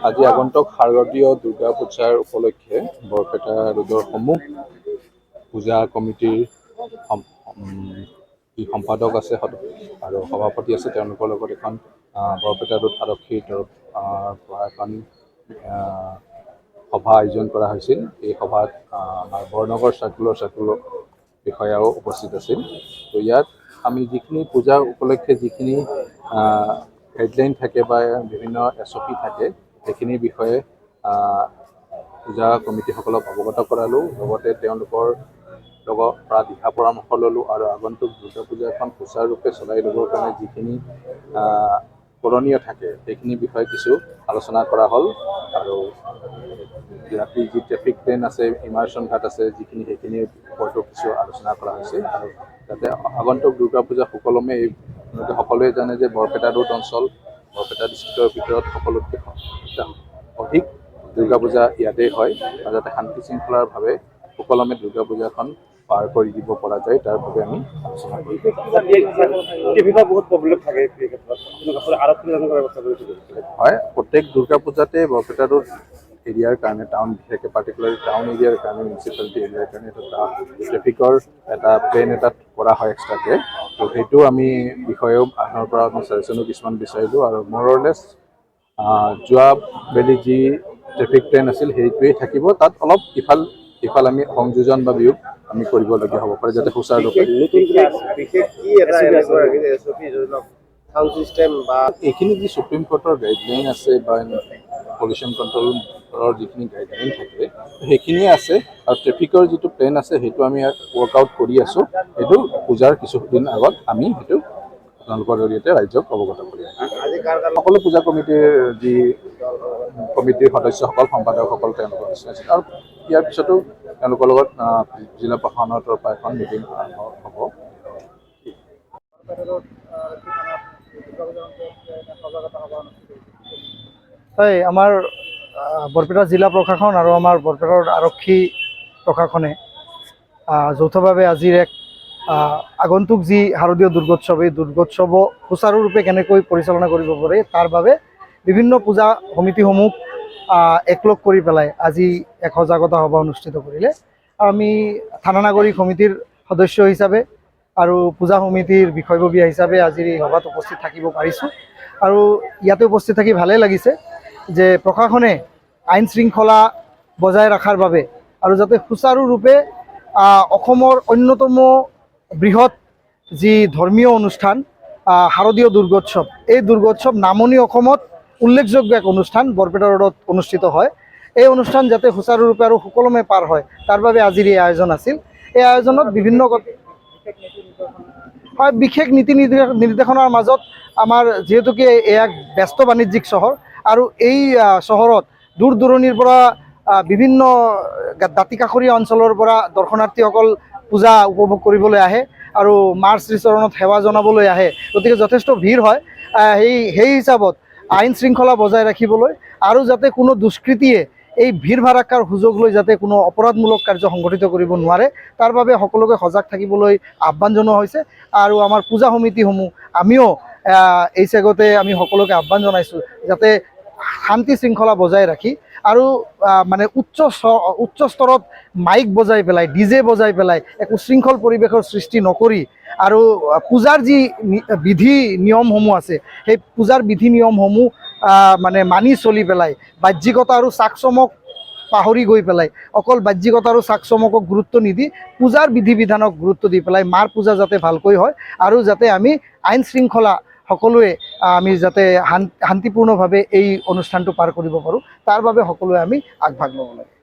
আজি আগন্তুক শাৰদীয় দুৰ্গা পূজাৰ উপলক্ষে বৰপেটা ৰোডৰ সমূহ পূজা কমিটিৰ সম্পাদক আছে আৰু সভাপতি আছে, তেওঁলোকৰ লগত এখন বৰপেটা ৰোড আৰক্ষীৰ পৰা এখন সভা আয়োজন কৰা হৈছিল। এই সভাত আমাৰ বৰনগৰ চাৰ্কুলৰ বিষয়াও উপস্থিত আছিল। তো ইয়াত আমি যিখিনি পূজা উপলক্ষে যিখিনি হেডলাইন থাকে বা বিভিন্ন SOP থাকে, সেইখিনিৰ বিষয়ে পূজা কমিটিসকলক অৱগত কৰালোঁ। লগতে তেওঁলোকৰ লগত পৰা দিহা পৰামৰ্শ ল'লোঁ আৰু আগন্তুক দুৰ্গা পূজাখন সুচাৰুৰূপে চলাই ল'বৰ কাৰণে যিখিনি কৰণীয় থাকে সেইখিনিৰ বিষয়ে কিছু আলোচনা কৰা হ'ল। আৰু ৰাতি যি ট্ৰেফিক প্লেন আছে, ইমাৰ্চন ঘাট আছে, সেইখিনিৰ ওপৰতো কিছু আলোচনা কৰা হৈছে। আৰু যাতে আগন্তুক দুৰ্গা পূজা সুকলমে সকলোৱে জানে যে বৰপেটা ৰোড অঞ্চল, বৰপেটা ডিষ্ট্ৰিক্টৰ ভিতৰত সকলোতকৈ অধিক দুৰ্গা পূজা ইয়াতেই হয়, আৰু যাতে শান্তি শৃংখলাৰভাৱে সুকলমে দুৰ্গা পূজাখন পাৰ কৰি দিব পৰা যায়, তাৰ বাবে আমি আলোচনা কৰিম। হয়, প্ৰত্যেক দুৰ্গা পূজাতে বৰপেটা ৰোড এৰিয়াৰ কাৰণে, টাউন বিশেষকৈ পাৰ্টিকুলাৰলি টাউন এৰিয়াৰ কাৰণে, মিউনিচিপালিটি এৰিয়াৰ কাৰণে এটা ট্ৰেফিকৰ এটা প্লেন এটা কৰা হয় এক্সট্ৰাকৈ। তো সেইটো আমি বিষয়েও আনৰ পৰা আমি ছাজেশ্যনো কিছুমান বিচাৰিলোঁ, আৰু মৰলেছ যোৱাবেলি যি ট্ৰেফিক প্লেন আছিল সেইটোৱেই থাকিব। তাত অলপ ইফাল আমি সংযোজন বা বিয়োগ আমি কৰিবলগীয়া হ'ব পাৰে, যাতে সুচাৰুৰূপে এইখিনি যি সুপ্ৰিম কোৰ্টৰ গাইডলাইন আছে বা পলিউশ্যন কণ্ট্ৰলৰ যিখিনি গাইডলাইন থাকে সেইখিনিয়ে আছে। আৰু ট্ৰেফিকৰ যিটো প্লেন আছে সেইটো আমি ৱৰ্কআউট কৰি আছোঁ। সেইটো পূজাৰ কিছুদিন আগত আমি সেইটো আপোনালোকৰ জৰিয়তে ৰাইজক অৱগত কৰি আছোঁ। সকলো পূজা কমিটিৰ যি কমিটিৰ সদস্যসকল, সম্পাদকসকল তেওঁলোকৰ নিশ্চয় আছিল, আৰু ইয়াৰ পিছতো তেওঁলোকৰ লগত জিলা প্ৰশাসনৰ পৰা এখন মিটিং হ'ব। হয়, আমাৰ বৰপেটা জিলা প্ৰশাসন আৰু আমাৰ বৰপেটা আৰক্ষী প্ৰশাসনে যৌথভাৱে আজিৰ এক আগন্তুক যি শাৰদীয় দুৰ্গোৎসৱ, এই দুৰ্গোৎসৱ সুচাৰুৰূপে কেনেকৈ পৰিচালনা কৰিব পাৰে তাৰ বাবে বিভিন্ন পূজা সমিতিসমূহ একলগ কৰি পেলাই আজি এক সজাগতা সভা অনুষ্ঠিত কৰিলে। আমি থানা নাগৰিক সমিতিৰ সদস্য হিচাপে আৰু পূজা সমিতিৰ বিষয়ববীয়া হিচাপে আজিৰ এই সভাত উপস্থিত থাকিব পাৰিছোঁ। আৰু ইয়াতে উপস্থিত থাকি ভালেই লাগিছে যে প্ৰশাসনে আইন শৃংখলা বজাই ৰখাৰ বাবে আৰু যাতে সুচাৰুৰূপে অসমৰ অন্যতম বৃহৎ যি ধৰ্মীয় অনুষ্ঠান শাৰদীয় দুৰ্গোৎসৱ, এই দুৰ্গোৎসৱ নামনি অসমত উল্লেখযোগ্য এক অনুষ্ঠান বৰপেটা ৰোডত অনুষ্ঠিত হয়। এই অনুষ্ঠান যাতে সুচাৰুৰূপে আৰু সুকলমে পাৰ হয় তাৰ বাবে আজিৰ এই আয়োজন আছিল। এই আয়োজনত বিভিন্ন বিশেষ নীতি নিৰ্দেশনাৰ মাজত আমাৰ যিহেতুকে এক ব্যস্ত বাণিজ্যিক চহৰ, আৰু এই চহৰত দূৰ দূৰণিৰ পৰা বিভিন্ন দাঁতিকাষৰীয়া অঞ্চলৰ পৰা দৰ্শনাৰ্থীসকল পূজা উপভোগ কৰিবলৈ আহে আৰু মাৰ শ্ৰীচৰণত সেৱা জনাবলৈ আহে। গতিকে যথেষ্ট ভিৰ হয়। সেই হিচাপত আইন শৃংখলা বজাই ৰাখিবলৈ আৰু যাতে কোনো দুষ্কৃতিয়ে এই ভিৰ ভাৰাক্কাৰ সুযোগ লৈ যাতে কোনো অপৰাধমূলক কাৰ্য সংঘটিত কৰিব নোৱাৰে তাৰ বাবে সকলোকে সজাগ থাকিবলৈ আহ্বান জনোৱা হৈছে। আৰু আমাৰ পূজা সমিতিসমূহ আমিও এই চেগতে আমি সকলোকে আহ্বান জনাইছোঁ যাতে শান্তি শৃংখলা বজাই ৰাখি আৰু মানে উচ্চ স্তৰত মাইক বজাই পেলাই, DJ বজাই পেলাই এক উশৃংখল পৰিৱেশৰ সৃষ্টি নকৰি আৰু পূজাৰ যি বিধি নিয়মসমূহ আছে সেই পূজাৰ বিধি নিয়মসমূহ মানে মানি চলি পেলাই বাহ্যিকতা আৰু চাক চমক পাহৰি গৈ পেলাই অকল বাহ্যিকতা আৰু চাক চমকক গুৰুত্ব নিদি পূজাৰ বিধি বিধানক গুৰুত্ব দি পেলাই মাৰ পূজা যাতে ভালকৈ হয় আৰু যাতে আমি আইন শৃংখলা সকলোৱে আমি যাতে শান্তিপূৰ্ণভাৱে এই অনুষ্ঠানটো পাৰ কৰিব পাৰোঁ তাৰ বাবে সকলোৱে আমি আগভাগ ল'ব লাগে।